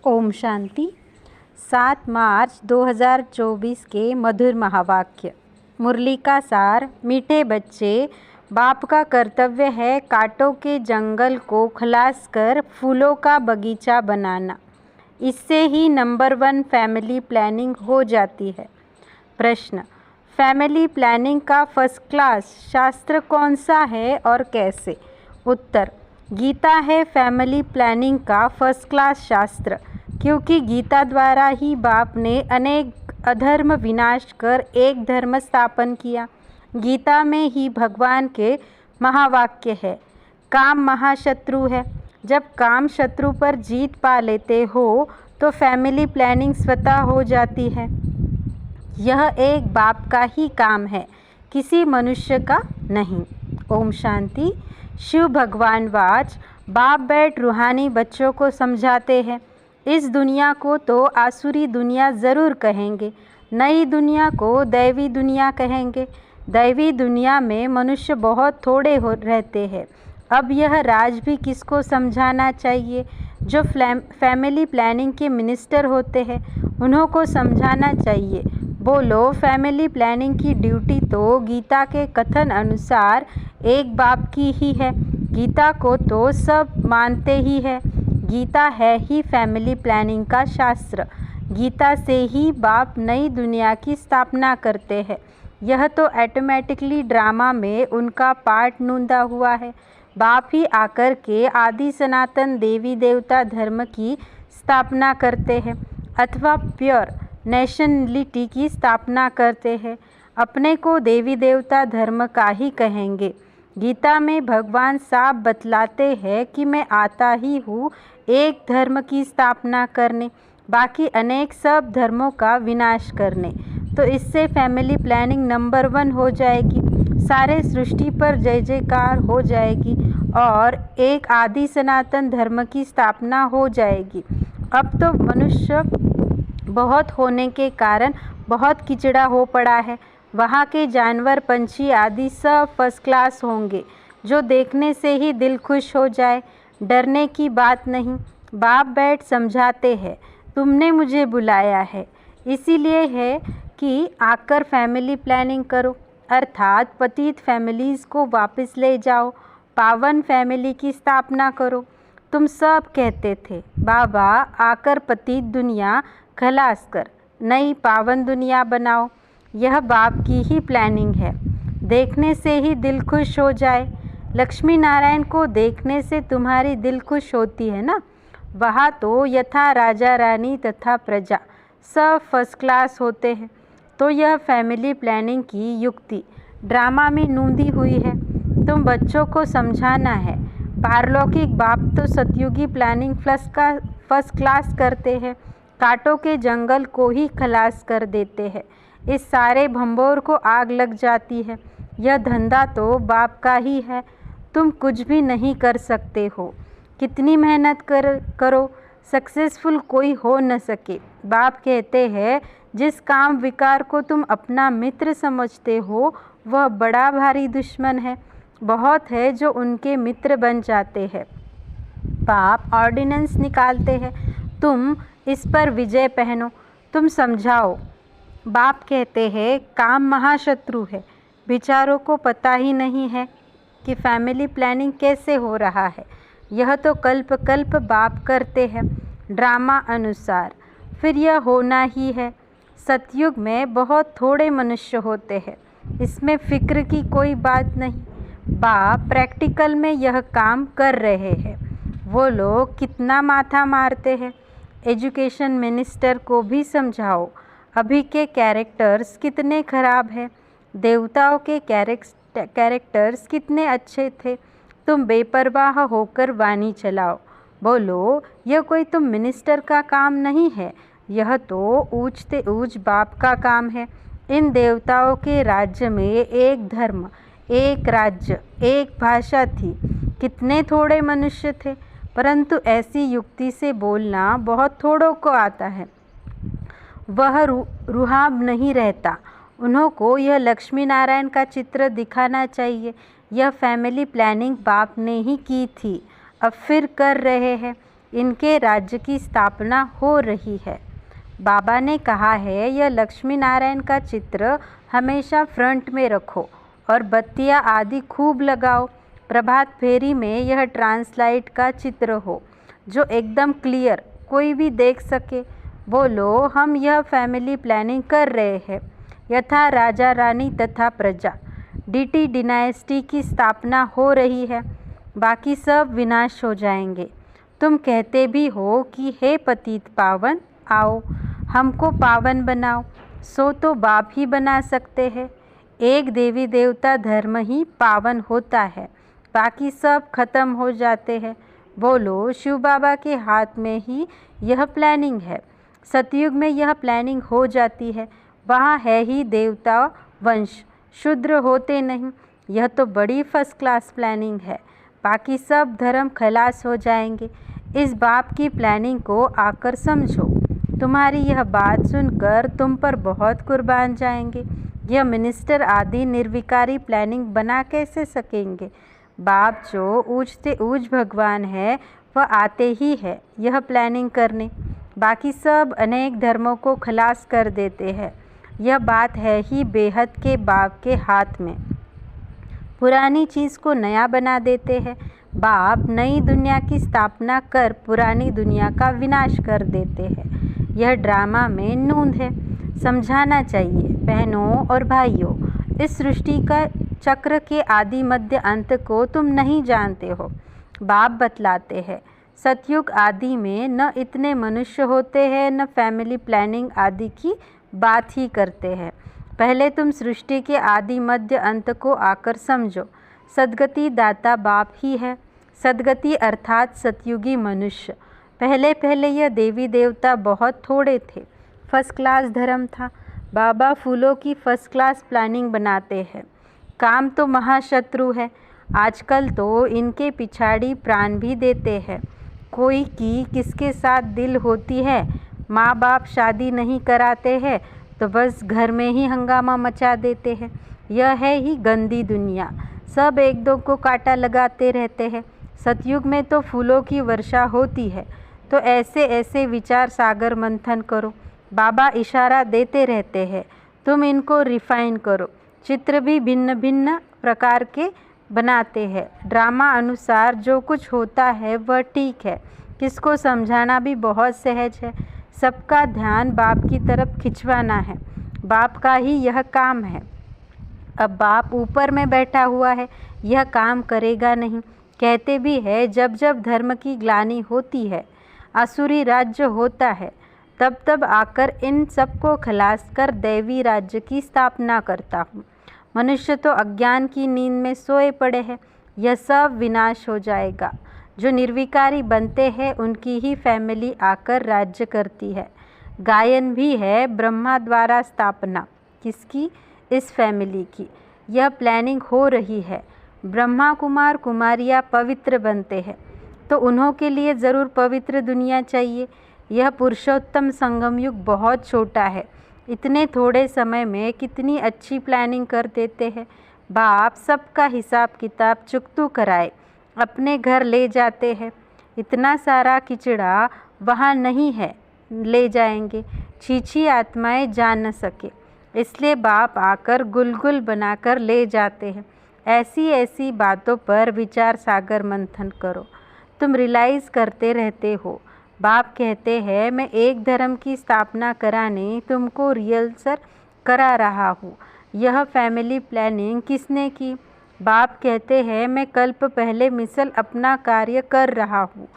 ओम शांति। 7 मार्च 2024 के मधुर महावाक्य। मुरली का सार। मीठे बच्चे, बाप का कर्तव्य है कांटों के जंगल को खलास कर फूलों का बगीचा बनाना। इससे ही नंबर 1 फैमिली प्लानिंग हो जाती है। प्रश्न, फैमिली प्लानिंग का फर्स्ट क्लास शास्त्र कौन सा है और कैसे? उत्तर, गीता है फैमिली प्लानिंग का फर्स्ट क्लास शास्त्र, क्योंकि गीता द्वारा ही बाप ने अनेक अधर्म विनाश कर एक धर्म स्थापन किया। गीता में ही भगवान के महावाक्य है, काम महाशत्रु है। जब काम शत्रु पर जीत पा लेते हो तो फैमिली प्लानिंग स्वतः हो जाती है। यह एक बाप का ही काम है, किसी मनुष्य का नहीं। ओम शांति। शिव भगवान वाच। बाप बैठ रूहानी बच्चों को समझाते हैं। इस दुनिया को तो आसुरी दुनिया ज़रूर कहेंगे, नई दुनिया को दैवी दुनिया कहेंगे। दैवी दुनिया में मनुष्य बहुत थोड़े रहते हैं। अब यह राज भी किसको समझाना चाहिए? जो फैमिली प्लानिंग के मिनिस्टर होते हैं उन्हों को समझाना चाहिए। बोलो, फैमिली प्लानिंग की ड्यूटी तो गीता के कथन अनुसार एक बाप की ही है। गीता को तो सब मानते ही है। गीता है ही फैमिली प्लानिंग का शास्त्र। गीता से ही बाप नई दुनिया की स्थापना करते हैं। यह तो ऑटोमेटिकली ड्रामा में उनका पार्ट नूंदा हुआ है। बाप ही आकर के आदि सनातन देवी देवता धर्म की स्थापना करते हैं अथवा प्योर नेशनलिटी की स्थापना करते हैं। अपने को देवी देवता धर्म का ही कहेंगे। गीता में भगवान साफ बतलाते हैं कि मैं आता ही हूँ एक धर्म की स्थापना करने, बाकी अनेक सब धर्मों का विनाश करने। तो इससे फैमिली प्लानिंग नंबर 1 हो जाएगी, सारे सृष्टि पर जय जयकार हो जाएगी और एक आदि सनातन धर्म की स्थापना हो जाएगी। अब तो मनुष्य बहुत होने के कारण बहुत किचड़ा हो पड़ा है। वहाँ के जानवर पंछी आदि सब फर्स्ट क्लास होंगे, जो देखने से ही दिल खुश हो जाए। डरने की बात नहीं। बाप बैठ समझाते हैं, तुमने मुझे बुलाया है इसीलिए है कि आकर फैमिली प्लानिंग करो, अर्थात पतित फैमिलीज़ को वापस ले जाओ, पावन फैमिली की स्थापना करो। तुम सब कहते थे बाबा आकर पतित दुनिया खलास कर नई पावन दुनिया बनाओ। यह बाप की ही प्लानिंग है। देखने से ही दिल खुश हो जाए। लक्ष्मी नारायण को देखने से तुम्हारी दिल खुश होती है ना? वहाँ तो यथा राजा रानी तथा प्रजा सब फर्स्ट क्लास होते हैं। तो यह फैमिली प्लानिंग की युक्ति ड्रामा में नूंदी हुई है। तुम बच्चों को समझाना है। पारलौकिक बाप तो सतयुगी प्लानिंग फर्स्ट क्लास करते हैं, कांटों के जंगल को ही खलास कर देते हैं। इस सारे भंबोर को आग लग जाती है। यह धंधा तो बाप का ही है। तुम कुछ भी नहीं कर सकते हो, कितनी मेहनत करो सक्सेसफुल कोई हो न सके। बाप कहते हैं जिस काम विकार को तुम अपना मित्र समझते हो वह बड़ा भारी दुश्मन है। बहुत है जो उनके मित्र बन जाते हैं। बाप ऑर्डिनेंस निकालते हैं, तुम इस पर विजय पहनो, तुम समझाओ। बाप कहते हैं काम महाशत्रु है। विचारों को पता ही नहीं है कि फैमिली प्लानिंग कैसे हो रहा है। यह तो कल्प कल्प बाप करते हैं ड्रामा अनुसार, फिर यह होना ही है। सतयुग में बहुत थोड़े मनुष्य होते हैं, इसमें फिक्र की कोई बात नहीं। बाप प्रैक्टिकल में यह काम कर रहे हैं। वो लोग कितना माथा मारते हैं। एजुकेशन मिनिस्टर को भी समझाओ, अभी के कैरेक्टर्स कितने खराब हैं। देवताओं के कैरेक्टर्स कितने अच्छे थे। तुम बेपरवाह होकर वाणी चलाओ। बोलो, यह कोई तुम मिनिस्टर का काम नहीं है, यह तो ऊंचते ऊंच बाप का काम है। इन देवताओं के राज्य में एक धर्म, एक राज्य, एक भाषा थी। कितने थोड़े मनुष्य थे, परंतु ऐसी युक्ति से बोलना बहुत थोड़ों को आता है। वह रुहाब नहीं रहता। उन्हों को यह लक्ष्मी नारायण का चित्र दिखाना चाहिए। यह फैमिली प्लानिंग बाप ने ही की थी, अब फिर कर रहे हैं। इनके राज्य की स्थापना हो रही है। बाबा ने कहा है, यह लक्ष्मी नारायण का चित्र हमेशा फ्रंट में रखो और बत्तियां आदि खूब लगाओ। प्रभात फेरी में यह ट्रांसलाइट का चित्र हो जो एकदम क्लियर कोई भी देख सके। बोलो, हम यह फैमिली प्लानिंग कर रहे हैं, यथा राजा रानी तथा प्रजा। डीटी डिनाइस्टी की स्थापना हो रही है, बाकी सब विनाश हो जाएंगे। तुम कहते भी हो कि हे पतित पावन, आओ हमको पावन बनाओ, सो तो बाप ही बना सकते हैं। एक देवी देवता धर्म ही पावन होता है, बाकी सब खत्म हो जाते हैं। बोलो, शिव बाबा के हाथ में ही यह प्लानिंग है। सतयुग में यह प्लानिंग हो जाती है, वहाँ है ही देवता वंश, शूद्र होते नहीं। यह तो बड़ी फर्स्ट क्लास प्लानिंग है, बाकी सब धर्म खलास हो जाएंगे। इस बाप की प्लानिंग को आकर समझो। तुम्हारी यह बात सुनकर तुम पर बहुत कुर्बान जाएंगे। यह मिनिस्टर आदि निर्विकारी प्लानिंग बना कैसे सकेंगे? बाप जो ऊंच से ऊंच भगवान है वह आते ही है यह प्लानिंग करने, बाकी सब अनेक धर्मों को खलास कर देते हैं। यह बात है ही बेहद के बाप के हाथ में। पुरानी चीज़ को नया बना देते हैं। बाप नई दुनिया की स्थापना कर पुरानी दुनिया का विनाश कर देते हैं। यह ड्रामा में नूंद है, समझाना चाहिए। बहनों और भाइयों, इस सृष्टि का चक्र के आदि मध्य अंत को तुम नहीं जानते हो। बाप बतलाते हैं, सतयुग आदि में न इतने मनुष्य होते हैं, न फैमिली प्लानिंग आदि की बात ही करते हैं। पहले तुम सृष्टि के आदि मध्य अंत को आकर समझो। सद्गति दाता बाप ही है। सद्गति अर्थात सतयुगी मनुष्य। पहले पहले यह देवी देवता बहुत थोड़े थे, फर्स्ट क्लास धर्म था। बाबा फूलों की फर्स्ट क्लास प्लानिंग बनाते हैं। काम तो महाशत्रु है, आजकल तो इनके पिछाड़ी प्राण भी देते हैं। कोई की किसके साथ दिल होती है, माँ बाप शादी नहीं कराते हैं तो बस घर में ही हंगामा मचा देते हैं। यह है ही गंदी दुनिया, सब एक दो को कांटा लगाते रहते हैं। सतयुग में तो फूलों की वर्षा होती है, तो ऐसे ऐसे विचार सागर मंथन करो। बाबा इशारा देते रहते हैं, तुम इनको रिफाइन करो। चित्र भी भिन्न भिन्न प्रकार के बनाते हैं। ड्रामा अनुसार जो कुछ होता है वह ठीक है, किसको समझाना भी बहुत सहज है। सबका ध्यान बाप की तरफ खिंचवाना है, बाप का ही यह काम है। अब बाप ऊपर में बैठा हुआ है, यह काम करेगा नहीं। कहते भी है, जब जब धर्म की ग्लानि होती है, आसुरी राज्य होता है, तब तब आकर इन सबको खलास कर दैवी राज्य की स्थापना करता हूँ। मनुष्य तो अज्ञान की नींद में सोए पड़े हैं, यह सब विनाश हो जाएगा। जो निर्विकारी बनते हैं उनकी ही फैमिली आकर राज्य करती है। गायन भी है, ब्रह्मा द्वारा स्थापना किसकी? इस फैमिली की। यह प्लानिंग हो रही है। ब्रह्मा कुमार कुमारियाँ पवित्र बनते हैं, तो उन्हों के लिए ज़रूर पवित्र दुनिया चाहिए। यह पुरुषोत्तम संगम युग बहुत छोटा है, इतने थोड़े समय में कितनी अच्छी प्लानिंग कर देते हैं। बाप सबका हिसाब किताब चुकतू कराए अपने घर ले जाते हैं। इतना सारा किचड़ा वहाँ नहीं है, ले जाएंगे, छीछी आत्माएं जा न सके, इसलिए बाप आकर गुलगुल बनाकर ले जाते हैं। ऐसी ऐसी बातों पर विचार सागर मंथन करो, तुम रियलाइज़ करते रहते हो। बाप कहते हैं, मैं एक धर्म की स्थापना कराने तुमको रिहर्सल करा रहा हूँ। यह फैमिली प्लानिंग किसने की? बाप कहते हैं, मैं कल्प पहले मिसल अपना कार्य कर रहा हूँ।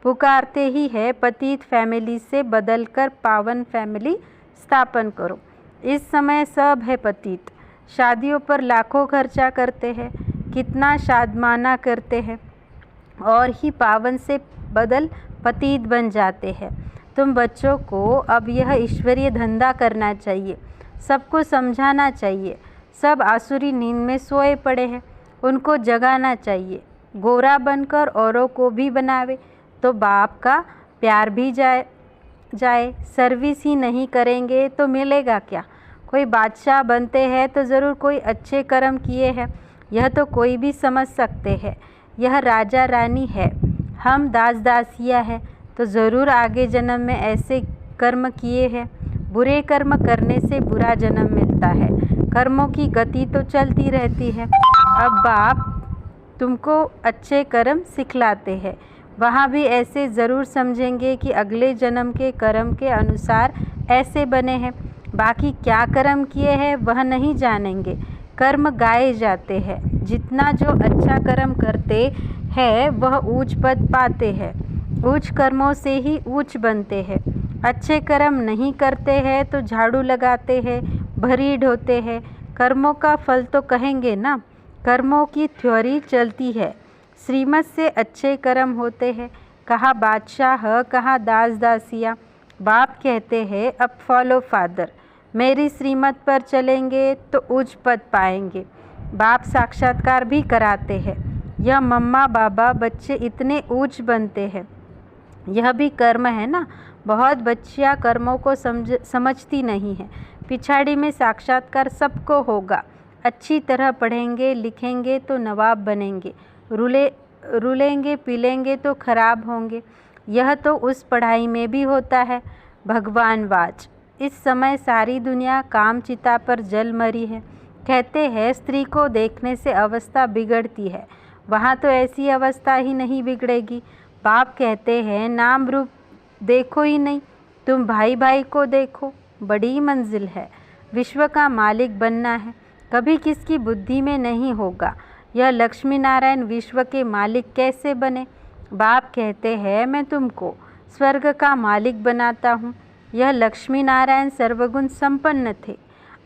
पुकारते ही है, पतित फैमिली से बदलकर पावन फैमिली स्थापन करो। इस समय सब है पतित, शादियों पर लाखों खर्चा करते हैं, कितना शादमाना करते हैं और ही पावन से बदल पतित बन जाते हैं। तुम बच्चों को अब यह ईश्वरीय धंधा करना चाहिए, सबको समझाना चाहिए। सब आसुरी नींद में सोए पड़े हैं, उनको जगाना चाहिए। गोरा बनकर औरों को भी बनावे तो बाप का प्यार भी जाए। सर्विस ही नहीं करेंगे तो मिलेगा क्या? कोई बादशाह बनते हैं तो ज़रूर कोई अच्छे कर्म किए हैं, यह तो कोई भी समझ सकते हैं। यह राजा रानी है, हम दास दासियाँ हैं, तो ज़रूर आगे जन्म में ऐसे कर्म किए हैं। बुरे कर्म करने से बुरा जन्म मिलता है। कर्मों की गति तो चलती रहती है। अब बाप तुमको अच्छे कर्म सिखलाते हैं। वहाँ भी ऐसे ज़रूर समझेंगे कि अगले जन्म के कर्म के अनुसार ऐसे बने हैं। बाकी क्या कर्म किए हैं वह नहीं जानेंगे। कर्म गाए जाते हैं। जितना जो अच्छा कर्म करते हैं वह ऊंच पद पाते हैं। ऊंच कर्मों से ही ऊंच बनते हैं। अच्छे कर्म नहीं करते हैं तो झाड़ू लगाते हैं, भरी ढोते हैं। कर्मों का फल तो कहेंगे ना। कर्मों की थ्योरी चलती है। श्रीमत से अच्छे कर्म होते हैं। कहा बादशाह, कहा दास दासिया। बाप कहते हैं अब फॉलो फादर, मेरी श्रीमत पर चलेंगे तो उच्च पद पाएंगे। बाप साक्षात्कार भी कराते हैं। यह मम्मा बाबा बच्चे इतने ऊंच बनते हैं। यह भी कर्म है ना। बहुत बच्चियां कर्मों को समझती नहीं है। पिछाड़ी में साक्षात्कार सबको होगा। अच्छी तरह पढ़ेंगे लिखेंगे तो नवाब बनेंगे। रुलेंगे पिलेंगे तो खराब होंगे। यह तो उस पढ़ाई में भी होता है। भगवान वाच, इस समय सारी दुनिया काम चिता पर जल मरी है। कहते हैं स्त्री को देखने से अवस्था बिगड़ती है। वहाँ तो ऐसी अवस्था ही नहीं बिगड़ेगी। बाप कहते हैं नाम रूप देखो ही नहीं, तुम भाई भाई को देखो। बड़ी मंजिल है। विश्व का मालिक बनना है। कभी किसकी बुद्धि में नहीं होगा। यह लक्ष्मी नारायण विश्व के मालिक कैसे बने? बाप कहते हैं मैं तुमको स्वर्ग का मालिक बनाता हूँ। यह लक्ष्मी नारायण सर्वगुण संपन्न थे।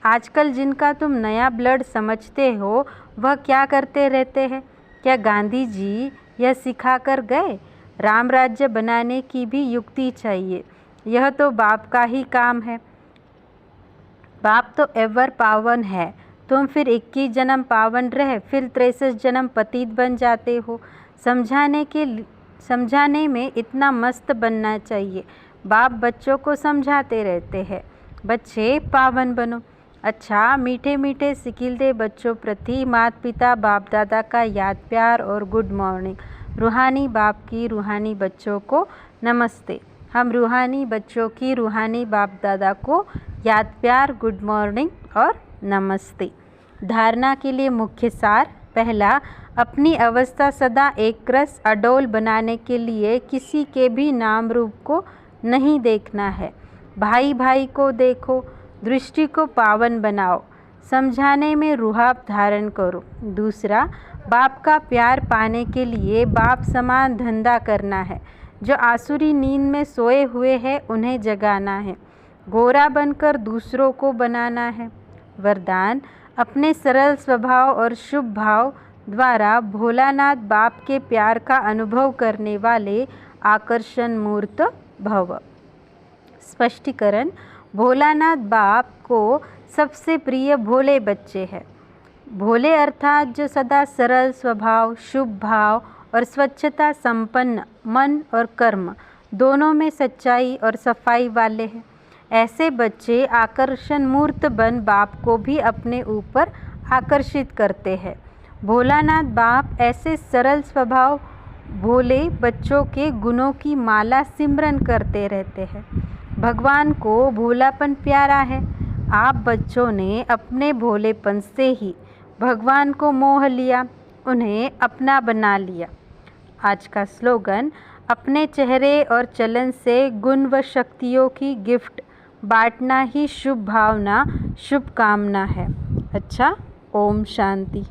आजकल जिनका तुम नया ब्लड समझते हो वह क्या करते रहते हैं? क्या गांधी जी यह सिखा कर गए? राम राज्य बनाने की भी युक्ति चाहिए। यह तो बाप का ही काम है। बाप तो एवर पावन है। तुम फिर 21 जन्म पावन रहे फिर 63 जन्म पतित बन जाते हो। समझाने में इतना मस्त बनना चाहिए। बाप बच्चों को समझाते रहते हैं, बच्चे पावन बनो। अच्छा, मीठे मीठे सिकिल दे बच्चों प्रति माता पिता बाप दादा का याद प्यार और गुड मॉर्निंग। रूहानी बाप की रूहानी बच्चों को नमस्ते। हम रूहानी बच्चों की रूहानी बाप दादा को याद प्यार, गुड मॉर्निंग और नमस्ते। धारणा के लिए मुख्य सार। पहला, अपनी अवस्था सदा एक रस अडोल बनाने के लिए किसी के भी नाम रूप को नहीं देखना है। भाई भाई को देखो, दृष्टि को पावन बनाओ, समझाने में रुहाब धारण करो। दूसरा, बाप का प्यार पाने के लिए बाप समान धंधा करना है। जो आसुरी नींद में सोए हुए हैं उन्हें जगाना है। गोरा बनकर दूसरों को बनाना है। वरदान, अपने सरल स्वभाव और शुभ भाव द्वारा भोलानाथ बाप के प्यार का अनुभव करने वाले आकर्षण मूर्त भव। स्पष्टीकरण, भोलानाथ बाप को सबसे प्रिय भोले बच्चे हैं। भोले अर्थात जो सदा सरल स्वभाव, शुभ भाव और स्वच्छता संपन्न मन और कर्म दोनों में सच्चाई और सफाई वाले हैं। ऐसे बच्चे आकर्षण मूर्त बन बाप को भी अपने ऊपर आकर्षित करते हैं। भोलानाथ बाप ऐसे सरल स्वभाव भोले बच्चों के गुणों की माला सिमरन करते रहते हैं। भगवान को भोलापन प्यारा है। आप बच्चों ने अपने भोलेपन से ही भगवान को मोह लिया, उन्हें अपना बना लिया। आज का स्लोगन, अपने चेहरे और चलन से गुण व शक्तियों की गिफ्ट बांटना ही शुभ भावना, शुभ कामना है। अच्छा, ओम शांति।